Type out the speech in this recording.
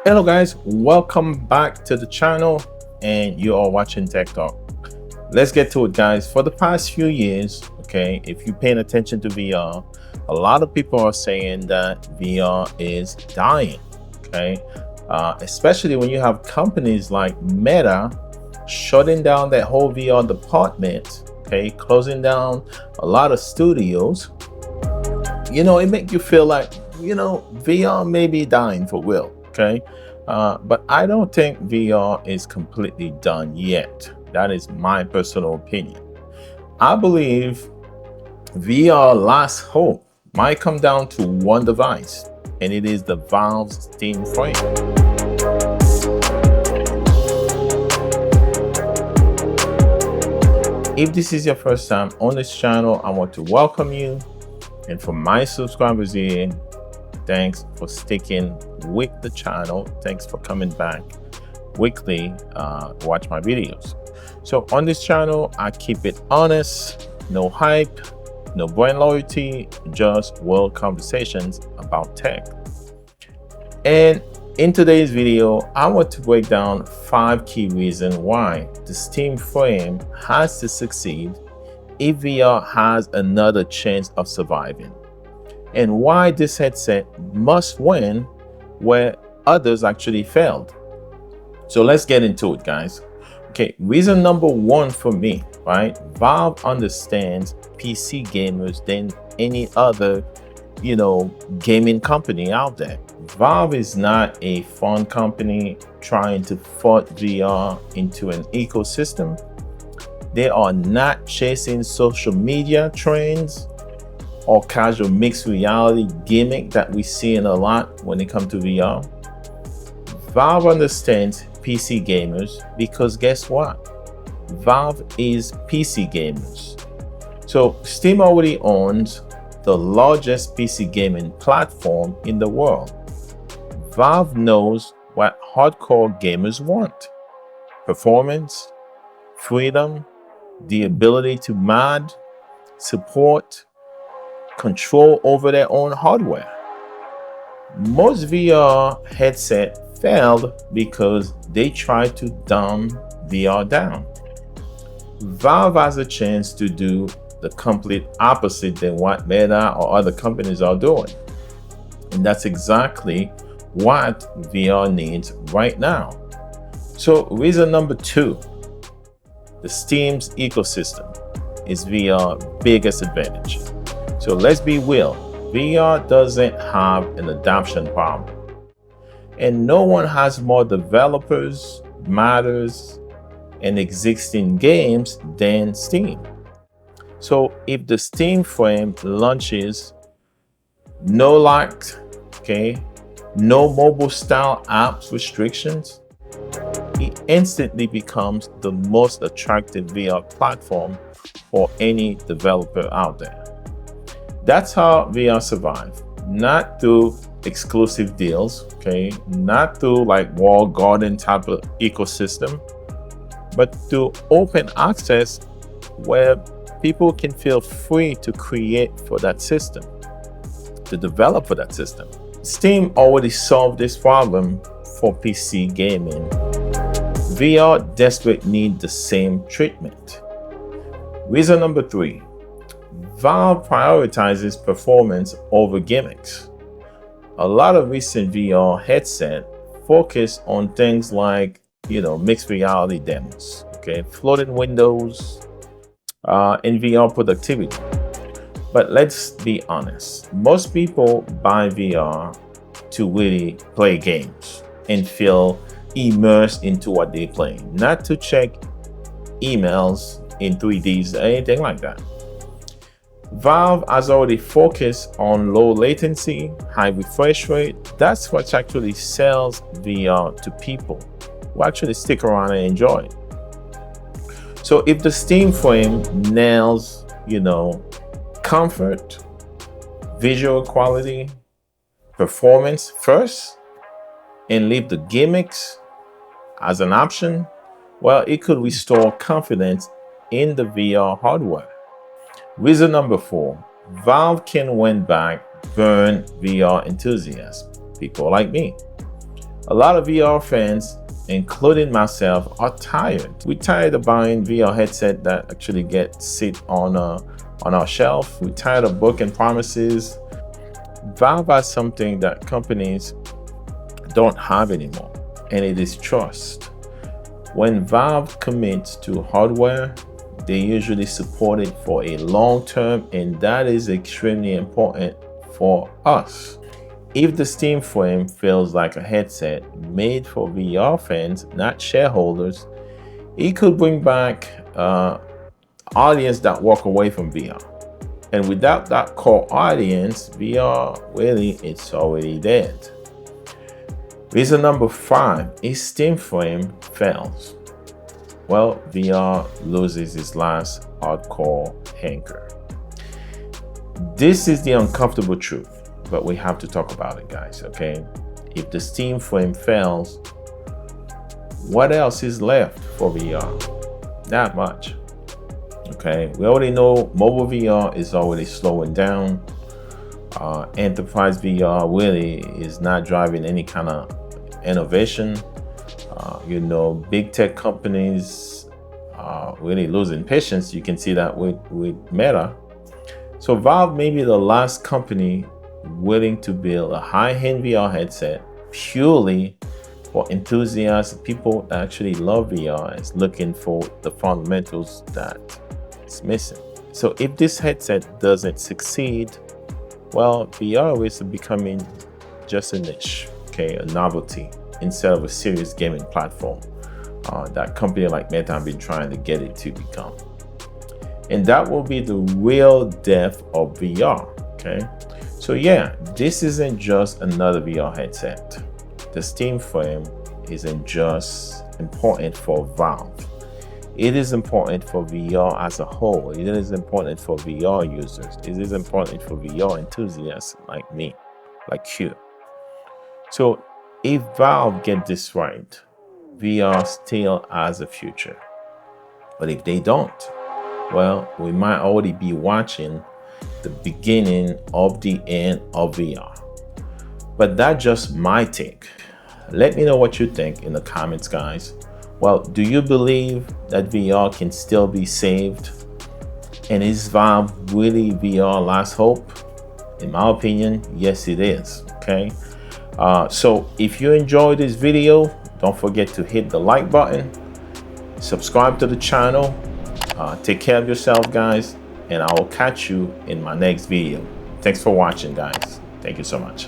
Hello guys, welcome back to the channel and you are watching Tech Talk. Let's get to it guys. For the past few years, okay, if you're paying attention to VR, a lot of people are saying that VR is dying, okay? Especially when you have companies like Meta shutting down that whole VR department, okay, closing down a lot of studios. It makes you feel like, VR may be dying for real, okay? But I don't think VR is completely done yet. That is my personal opinion. I believe VR last hope might come down to one device, and it is the Valve Steam Frame. If this is your first time on this channel, I want to welcome you. And for my subscribers here, thanks for sticking with the channel. Thanks for coming back weekly to watch my videos. So on this channel, I keep it honest, no hype, no brand loyalty, just world conversations about tech. And in today's video, I want to break down 5 key reasons why the Steam Frame has to succeed if VR has another chance of surviving, and why this headset must win where others actually failed. So let's get into it, guys. Okay, reason number 1 for me, right? Valve understands PC gamers than any other, gaming company out there. Valve is not a fun company trying to fold VR into an ecosystem. They are not chasing social media trends or casual mixed reality gimmick that we see in a lot when it comes to VR. Valve understands PC gamers because guess what? Valve is PC gamers. So Steam already owns the largest PC gaming platform in the world. Valve knows what hardcore gamers want: performance, freedom, the ability to mod, support, control over their own hardware. Most VR headsets failed because they tried to dumb VR down. Valve has a chance to do the complete opposite than what Meta or other companies are doing. And that's exactly what VR needs right now. So reason number 2, the Steam's ecosystem is VR's biggest advantage. So let's be real, VR doesn't have an adoption problem. And no one has more developers, modders, and existing games than Steam. So if the Steam Frame launches, no locked, no mobile style apps restrictions, it instantly becomes the most attractive VR platform for any developer out there. That's how VR survive, not through exclusive deals, not through like walled garden type of ecosystem, but through open access where people can feel free to create for that system, to develop for that system. Steam already solved this problem for PC gaming. VR desperately need the same treatment. Reason number 3, Valve prioritizes performance over gimmicks. A lot of recent VR headsets focus on things like, mixed reality demos, floating windows, and VR productivity. But let's be honest, most people buy VR to really play games and feel immersed into what they're playing, not to check emails in 3Ds or anything like that. Valve has already focused on low latency, high refresh rate. That's what actually sells VR to people who actually stick around and enjoy it. So if the Steam Frame nails, comfort, visual quality, performance first, and leave the gimmicks as an option, well, it could restore confidence in the VR hardware. Reason number 4, Valve can win back burn VR enthusiasts, people like me. A lot of VR fans, including myself, are tired. We're tired of buying VR headset that actually sit on our shelf. We're tired of broken promises. Valve has something that companies don't have anymore, and it is trust. When Valve commits to hardware, they usually support it for a long term, and that is extremely important for us. If the Steam Frame feels like a headset made for VR fans, not shareholders, it could bring back audience that walk away from VR. And without that core audience, VR really, it's already dead. Reason number 5 is Steam Frame fails. Well, VR loses its last hardcore anchor. This is the uncomfortable truth, but we have to talk about it, guys, okay? If the Steam Frame fails, what else is left for VR? Not much. Okay, we already know mobile VR is already slowing down. Enterprise VR really is not driving any kind of innovation. Big tech companies are really losing patience. You can see that with Meta. So Valve may be the last company willing to build a high-end VR headset purely for enthusiasts, people that actually love VR, is looking for the fundamentals that it's missing. So if this headset doesn't succeed, well, VR is becoming just a niche, okay, a novelty instead of a serious gaming platform that company like Meta have been trying to get it to become. And that will be the real death of VR, okay? So yeah, this isn't just another VR headset. The Steam Frame isn't just important for Valve. It is important for VR as a whole. It is important for VR users. It is important for VR enthusiasts like me, like you. So if Valve get this right, VR still has a future. But if they don't, well, we might already be watching the beginning of the end of VR. But that's just my take. Let me know what you think in the comments, guys. Well, do you believe that VR can still be saved? And is Valve really VR last hope? In my opinion, yes it is, okay? So if you enjoyed this video, don't forget to hit the like button, subscribe to the channel, take care of yourself, guys, and I will catch you in my next video. Thanks for watching, guys. Thank you so much.